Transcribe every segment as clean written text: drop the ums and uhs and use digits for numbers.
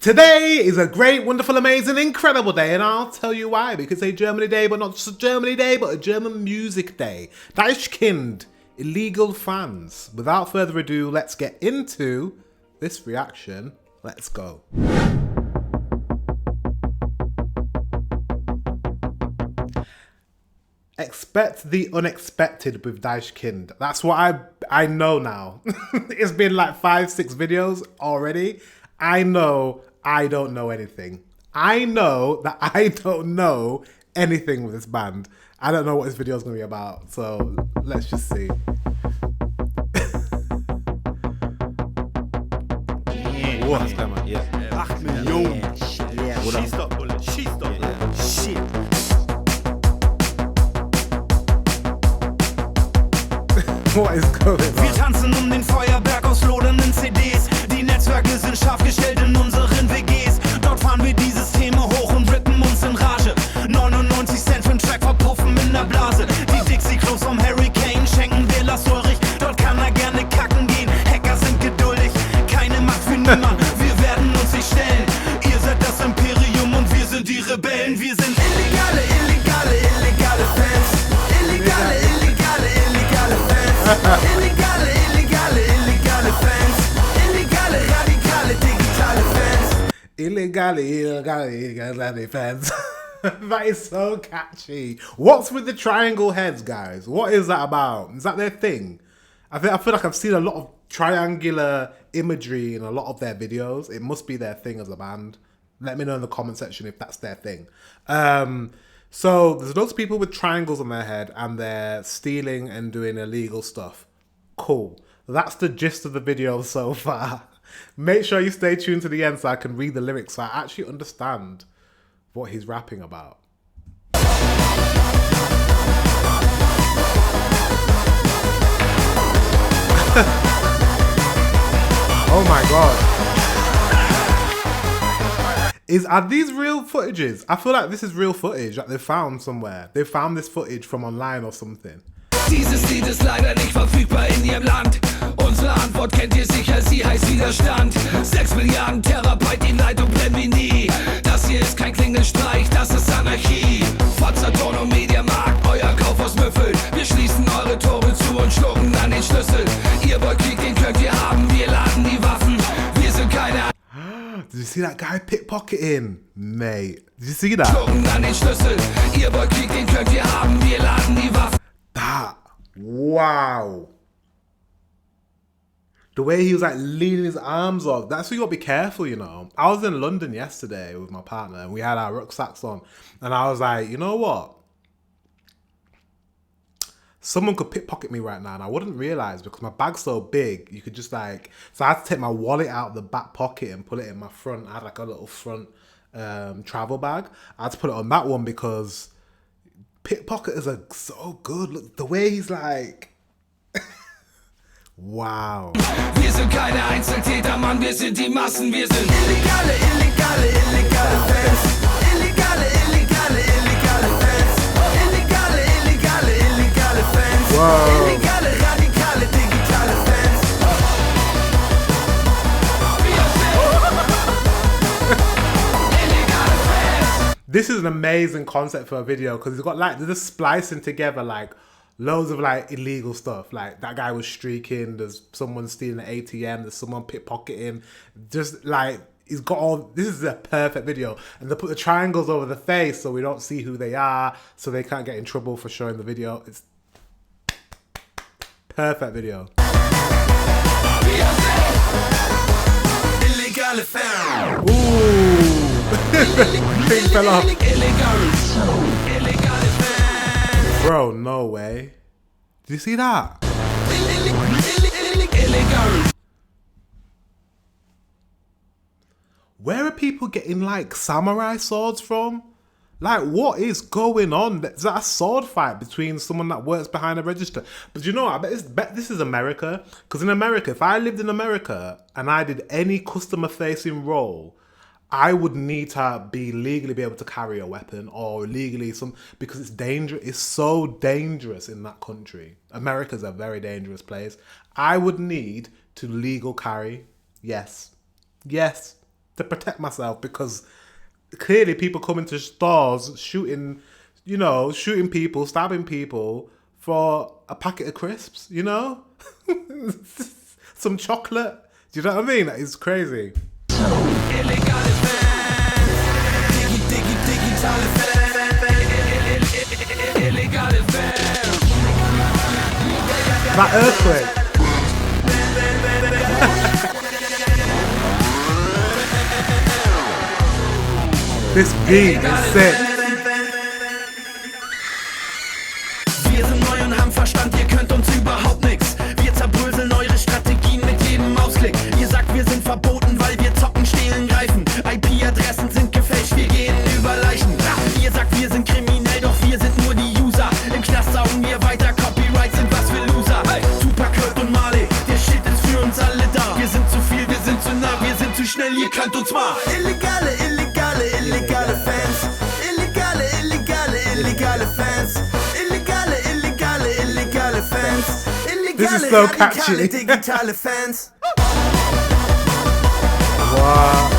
Today is a great, wonderful, amazing, incredible day, and I'll tell you why. Because it's a Germany day, but not just a Germany day, but a German music day. Deichkind, illegal fans. Without further ado, let's get into this reaction. Let's go. Expect the unexpected with Deichkind. That's what I know now. It's been like 5-6 videos already. I know I don't know anything. I know that I don't know anything with this band. I don't know what this video is going to be about. So let's just see. What's going on? Yeah. 8 Millionen. Yeah. Schieß doch, Bulle. Schieß doch. Shit. What is going on? Wir tanzen den Feuerberg aus lodernden CDs. Die Netzwerke sind scharf gestellt in unseren WGs. Dort fahren wir die Systeme hoch und rippen uns in Rage. 99 Cent für den Track verpuffen in der Blase. Die Dixie-Klos vom Hurricane schenken wir Lass Ulrich. Dort kann gerne kacken gehen. Hacker sind geduldig. Keine Macht für niemand. Wir werden uns nicht stellen. Ihr seid das Imperium und wir sind die Rebellen. Wir sind illegale Fans. Illegale Fans. Illegale Fans. Illegale, radikale, digitale Fans. Illegale fans. That is so catchy. What's with the triangle heads, guys? What is that about? Is that their thing? I feel like I've seen a lot of triangular imagery in a lot of their videos. It must be their thing as a band. Let me know in the comment section if that's their thing. So there's lots of people with triangles on their head and they're stealing and doing illegal stuff. Cool. That's the gist of the video so far. Make sure you stay tuned to the end so I can read the lyrics so I actually understand what he's rapping about. Oh my god. Are these real footages? I feel like this is real footage that they found somewhere. They found this footage from online or something. Dieses Lied ist leider nicht verfügbar in Ihrem Land. Unsere Antwort kennt ihr sicher, sie heißt Widerstand. 6 Milliarden Terabyte, die Leitung brennt wie nie. Das hier ist kein Klingelstreich, das ist Anarchie. Saturn und Mediamarkt, euer Kaufhaus müffelt. Wir schließen eure Tore zu und schlucken an den Schlüssel. Ihr wollt Krieg, den könnt ihr haben, wir laden die Waffen. Wir sind keine... Did you see that guy pickpocketing? Mate, did you see that? Schlucken an den Schlüssel. Ihr wollt Krieg, den könnt ihr haben, wir laden die Waffen. That, wow. The way he was like leaning his arms off. That's why you gotta be careful, you know. I was in London yesterday with my partner and we had our rucksacks on. And I was like, you know what? Someone could pickpocket me right now and I wouldn't realize because my bag's so big. You could just like, so I had to take my wallet out of the back pocket and put it in my front. I had like a little front travel bag. I had to put it on that one because pickpocketers are so good. Look, the way he's like... Wow. Wir sind keine Einzeltäter, Mann, wir sind die Massen, wir sind illegale Fans. Illegale Fans. Illegale Fans. Wow. Illegale, radikale, digitale Fans. Illegale Fans. This is an amazing concept for a video because it's got like, they're just splicing together like loads of like illegal stuff. Like that guy was streaking, there's someone stealing an ATM, there's someone pickpocketing. Just like, he's got all, this is a perfect video. And they put the triangles over the face so we don't see who they are, so they can't get in trouble for showing the video. It's perfect video. Illegale Fans. Ooh. Thing fell off. Illegale Fans. Bro, no way. Did you see that? Illegale. Where are people getting like samurai swords from? Like, what is going on? Is that a sword fight between someone that works behind a register? But you know what? I bet this is America. Because in America, if I lived in America and I did any customer-facing role, I would need to be legally be able to carry a weapon or legally because it's dangerous. It's so dangerous in that country. America's a very dangerous place. I would need to legal carry. Yes. to protect myself because clearly people come into stores shooting people, stabbing people for a packet of crisps, you know? Some chocolate. Do you know what I mean? It's crazy. Illegale Fans. Digitale Fans. Illegale Fans. That earthquake. This beat is sick. Wir sind neu und haben Verstand, ihr könnt uns überhaupt nix. Wir zerbröseln eure Strategien mit jedem Mausklick. Ihr sagt, wir sind verboten, weil wir zocken, stehlen, greifen. IP-Adressen sind gefälscht, wir gehen über Leichen. Ihr sagt, wir sind kriminell, doch wir sind nur die User. Im Knast saugen wir weiter, Copyrights sind was für Loser. Tupac, Kurt und Marley, der Shit ist für uns alle da. Wir sind zu viel, wir sind zu nah, wir sind zu schnell, ihr könnt uns mal. Illegale Fans. Illegale Fans. Illegale Fans. This is so catchy. Digitale Fans. Wow.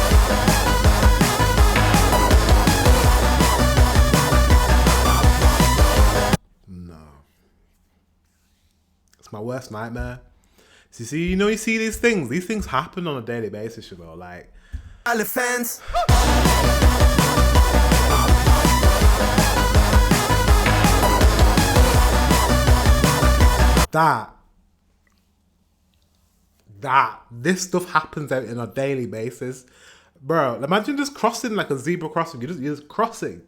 No. It's my worst nightmare. So you see these things. These things happen on a daily basis, like. Alle Fans. This stuff happens out on a daily basis, bro. Imagine just crossing like a zebra crossing. You're just crossing,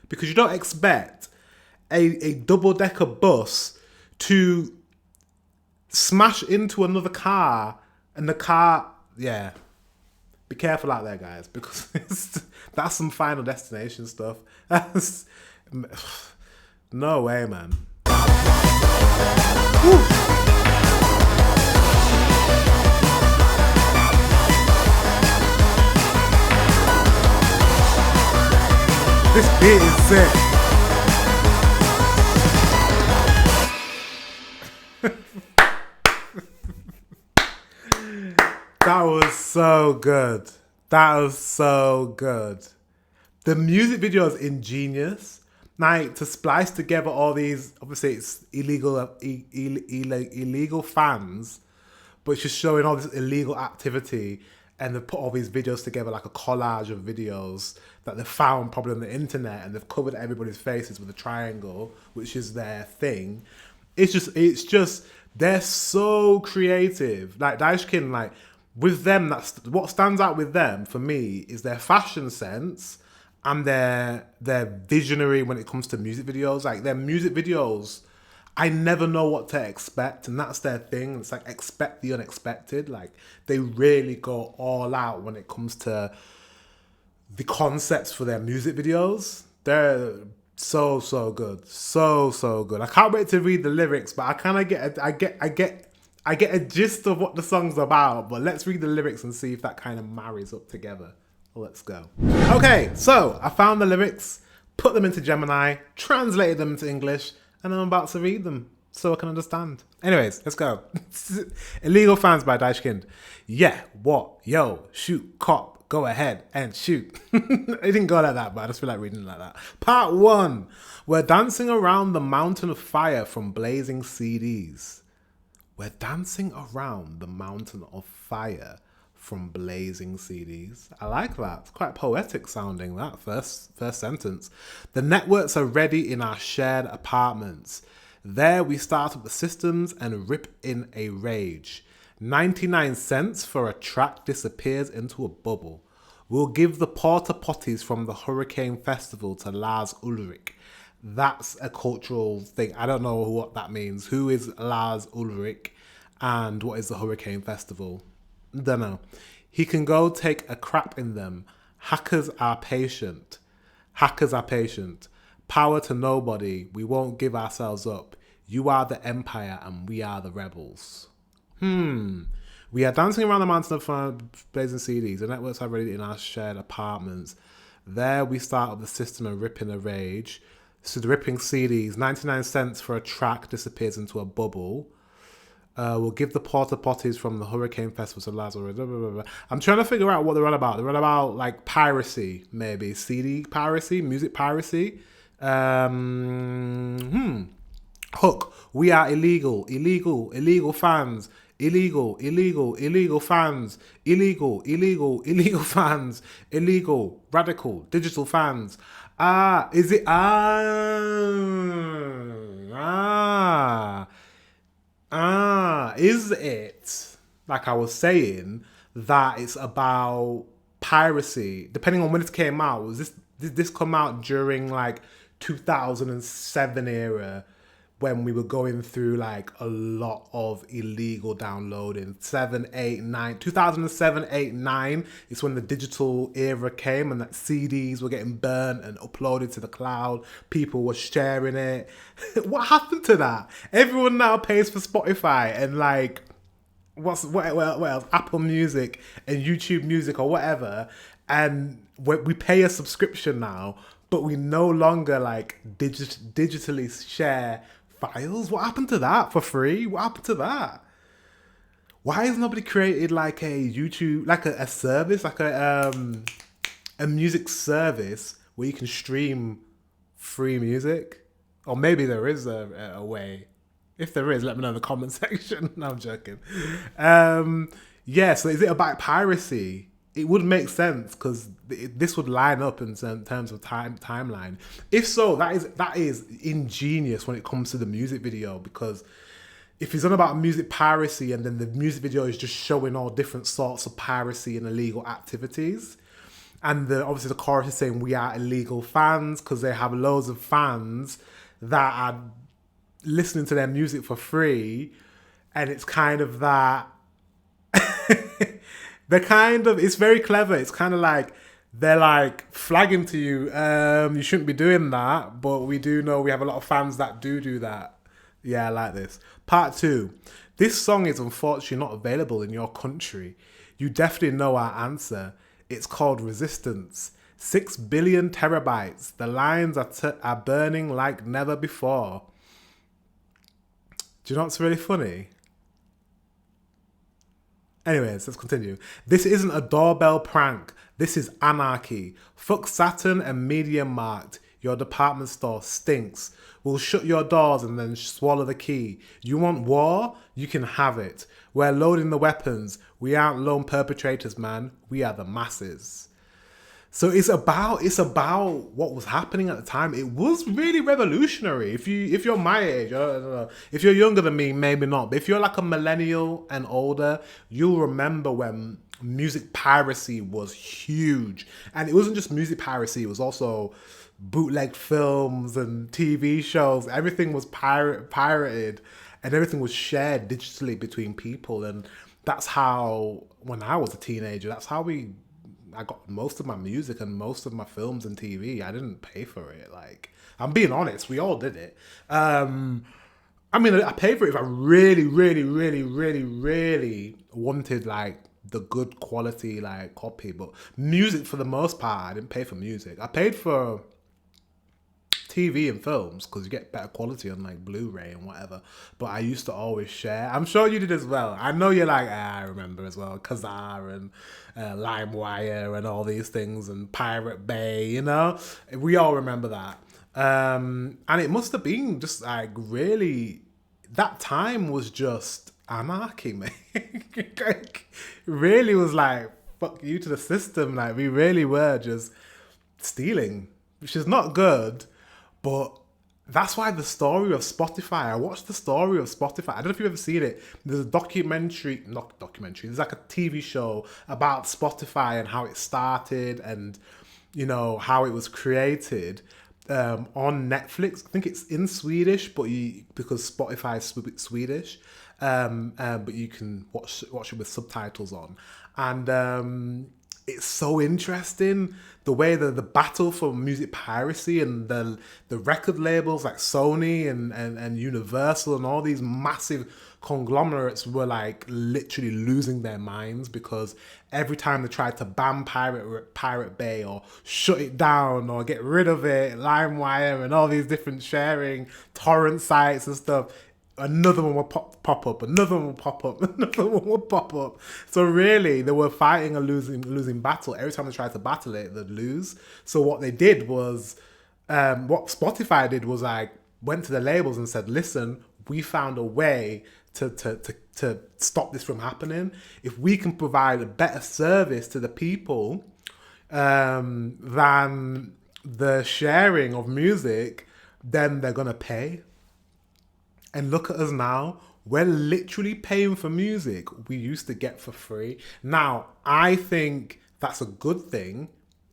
because you don't expect a double-decker bus to smash into another car, and the car, yeah. Be careful out there, guys, because that's some Final Destination stuff. No way, man. Woo. This beat is sick. That was so good. The music video is ingenious. Like, to splice together all these, obviously it's illegal fans, but it's just showing all this illegal activity, and they've put all these videos together like a collage of videos that they've found probably on the internet, and they've covered everybody's faces with a triangle, which is their thing. It's just they're so creative. Like Deichkind, like with them, that's what stands out with them for me is their fashion sense and their visionary when it comes to music videos. Like their music videos, I never know what to expect, and that's their thing. It's like expect the unexpected. Like they really go all out when it comes to the concepts for their music videos. They're so good, so good. I can't wait to read the lyrics, but I kind of get a gist of what the song's about. But let's read the lyrics and see if that kind of marries up together. Let's go. Okay, so I found the lyrics, put them into Gemini, translated them into English, and I'm about to read them so I can understand. Anyways, let's go. Illegal Fans by Deichkind. Yeah, what? Yo, shoot, cop, go ahead and shoot. It didn't go like that, but I just feel like reading it like that. Part 1. We're dancing around the mountain of fire from blazing CDs. We're dancing around the mountain of fire from blazing CDs. I like that. It's quite poetic sounding, that first sentence. The networks are ready in our shared apartments. There we start up the systems and rip in a rage. 99 cents for a track disappears into a bubble. We'll give the porta potties from the Hurricane Festival to Lars Ulrich. That's a cultural thing. I don't know what that means. Who is Lars Ulrich and what is the Hurricane Festival? Don't know. He can go take a crap in them. Hackers are patient. Power to nobody. We won't give ourselves up. You are the empire and we are the rebels. We are dancing around the mountain of fire, blazing CDs. The networks are ready in our shared apartments. There we start up the system and rip in a rage. So the ripping CDs, 99 cents for a track disappears into a bubble. We'll give the porta potties from the Hurricane Festival to Lazarus. Blah, blah, blah, blah. I'm trying to figure out what they're on about. They're on about like piracy, maybe CD piracy, music piracy. Hook. We are illegal fans. Illegal fans. Illegal fans. Illegal, radical, digital fans. Is it? Is it, like I was saying, that it's about piracy? Depending on when it came out, did this come out during like 2007 era, when we were going through like a lot of illegal downloading? 7, 8, 9, 2007, 8, 9 is when the digital era came, and that CDs were getting burnt and uploaded to the cloud. People were sharing it. What happened to that? Everyone now pays for Spotify and like what else? Apple Music and YouTube Music or whatever, and we pay a subscription now, but we no longer like digitally share files. What happened to that for free? What happened to that? Why has nobody created like a YouTube, like a service, like a music service where you can stream free music? Or maybe there is a way. If there is, let me know in the comment section. No, I'm joking. So is it about piracy? It would make sense because this would line up in terms of timeline. If so, that is ingenious when it comes to the music video, because if it's on about music piracy and then the music video is just showing all different sorts of piracy and illegal activities, and obviously the chorus is saying we are illegal fans because they have loads of fans that are listening to their music for free, and it's kind of that. It's very clever. It's kind of like they're like flagging to you, you shouldn't be doing that, but we do know we have a lot of fans that do that. Yeah, I like this. Part 2. This song is unfortunately not available in your country. You definitely know our answer. It's called Resistance. 6 billion terabytes. The lines are burning like never before. Do you know what's really funny? Anyways, let's continue. This isn't a doorbell prank. This is anarchy. Fuck Saturn and Medium Markt. Your department store stinks. We'll shut your doors and then swallow the key. You want war? You can have it. We're loading the weapons. We aren't lone perpetrators, man. We are the masses. So it's about what was happening at the time. It was really revolutionary. If you're my age, I don't know. If you're younger than me, maybe not. But if you're like a millennial and older, you'll remember when music piracy was huge. And it wasn't just music piracy. It was also bootleg films and TV shows. Everything was pirated, and everything was shared digitally between people. And that's how, when I was a teenager, that's how I got most of my music and most of my films and TV. I didn't pay for it. Like, I'm being honest, we all did it. I mean, I paid for it if I really, really, really, really, really wanted like the good quality like copy. But music, for the most part, I didn't pay for music. I paid for TV and films because you get better quality on like Blu-ray and whatever. But I used to always share. I'm sure you did as well. I know you're like, I remember as well, Kazaa and LimeWire and all these things and Pirate Bay, you know? We all remember that. And it must have been just like really, that time was just anarchy, man. Like, really was like, fuck you to the system. Like, we really were just stealing, which is not good. But that's why the story of Spotify, I watched the story of Spotify. I don't know if you've ever seen it. There's a not documentary, there's like a TV show about Spotify and how it started and, you know, how it was created on Netflix. I think it's in Swedish, but because Spotify is Swedish, but you can watch it with subtitles on. And it's so interesting the way that the battle for music piracy and the record labels like Sony and Universal and all these massive conglomerates were like literally losing their minds, because every time they tried to ban Pirate Bay or shut it down or get rid of it, LimeWire and all these different sharing torrent sites and stuff, another one will pop up, another one will pop up, another one will pop up. So really, they were fighting a losing battle. Every time they tried to battle it, they'd lose. So what they did was, what Spotify did was like went to the labels and said, "Listen, we found a way to stop this from happening. If we can provide a better service to the people than the sharing of music, then they're gonna pay." And look at us now. We're literally paying for music we used to get for free. Now, I think that's a good thing.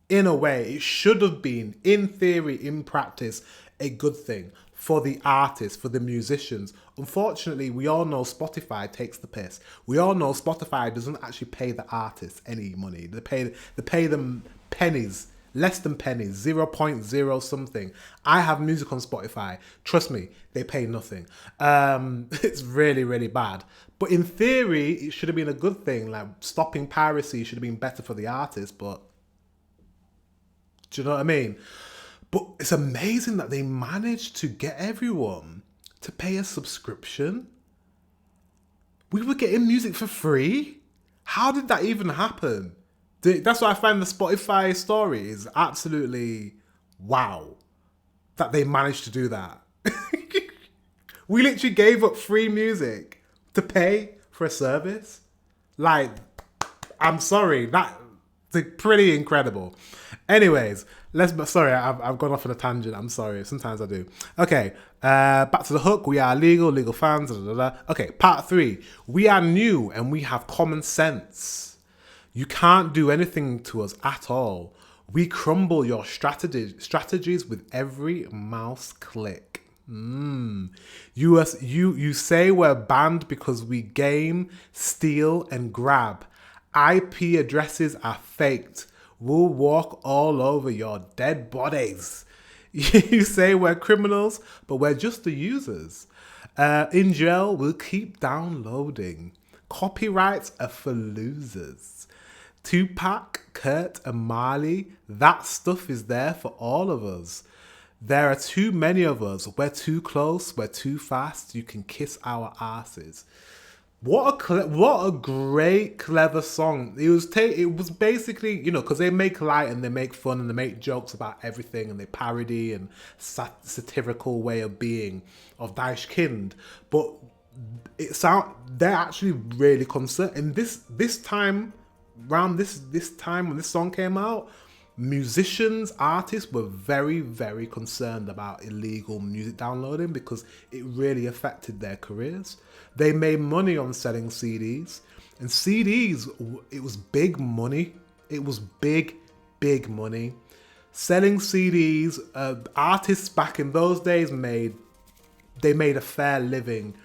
In a way, it should have been, in theory, in practice, a good thing for the artists, for the musicians. Unfortunately, we all know Spotify takes the piss. We all know Spotify doesn't actually pay the artists any money. They pay them pennies. Less than pennies, 0.0 something. I have music on Spotify. Trust me, they pay nothing. It's really, really bad. But in theory, it should have been a good thing. Like stopping piracy should have been better for the artists, but do you know what I mean? But it's amazing that they managed to get everyone to pay a subscription. We were getting music for free. How did that even happen? That's why I find the Spotify story is absolutely wow that they managed to do that. We literally gave up free music to pay for a service. Like, I'm sorry, that's pretty incredible. Anyways, sorry, I've gone off on a tangent. I'm sorry, sometimes I do. Okay, back to the hook. We are legal fans. Okay, part 3. We are new and we have common sense. You can't do anything to us at all. We crumble your strategies with every mouse click. You say we're banned because we game, steal, and grab. IP addresses are faked. We'll walk all over your dead bodies. You say we're criminals, but we're just the users. In jail, we'll keep downloading. Copyrights are for losers. Tupac, Kurt, and Marley, that stuff is there for all of us. There are too many of us. We're too close. We're too fast. You can kiss our asses. What a great, clever song. It was basically, you know, because they make light and they make fun and they make jokes about everything and they parody and satirical way of being of Deichkind. But they're actually really concerned. And this time when this song came out, musicians, artists were very, very concerned about illegal music downloading because it really affected their careers. They made money on selling CDs, and CDs, it was big money. It was big money. Selling CDs, artists back in those days made a fair living.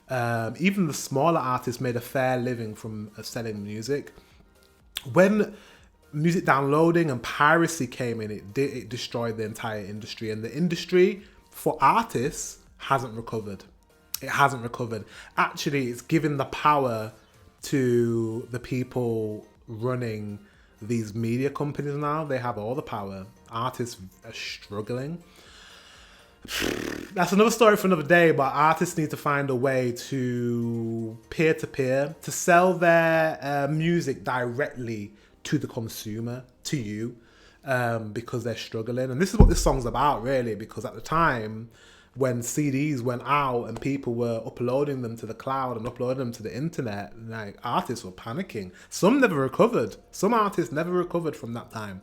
Even the smaller artists made a fair living from selling music. When music downloading and piracy came in, it destroyed the entire industry, and the industry for artists hasn't recovered. It hasn't recovered. Actually, it's given the power to the people running these media companies now. They have all the power. Artists are struggling. That's another story for another day, but artists need to find a way to peer-to-peer, to sell their music directly to the consumer, to you, because they're struggling. And this is what this song's about, really, because at the time when CDs went out and people were uploading them to the cloud and uploading them to the internet, like, artists were panicking. Some never recovered. Some artists never recovered from that time.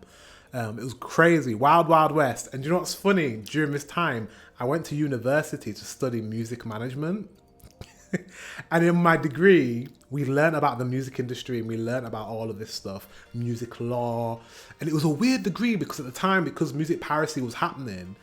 It was crazy, wild west. And you know what's funny? During this time, I went to university to study music management. And in my degree, we learned about the music industry and we learned about all of this stuff, music law. And it was a weird degree because at the time, because music piracy was happening,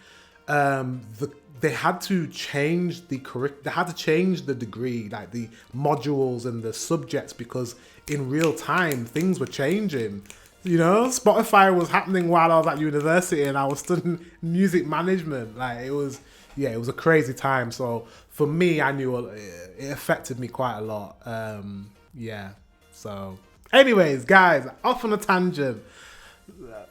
they had to change the degree, like the modules and the subjects, because in real time, things were changing. You know, Spotify was happening while I was at university and I was studying music management. Like, it was a crazy time. So for me, I knew it affected me quite a lot. So anyways, guys, off on a tangent.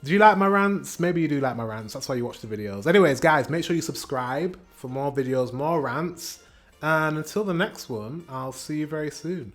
Do you like my rants? Maybe you do like my rants. That's why you watch the videos. Anyways, guys, make sure you subscribe for more videos, more rants. And until the next one, I'll see you very soon.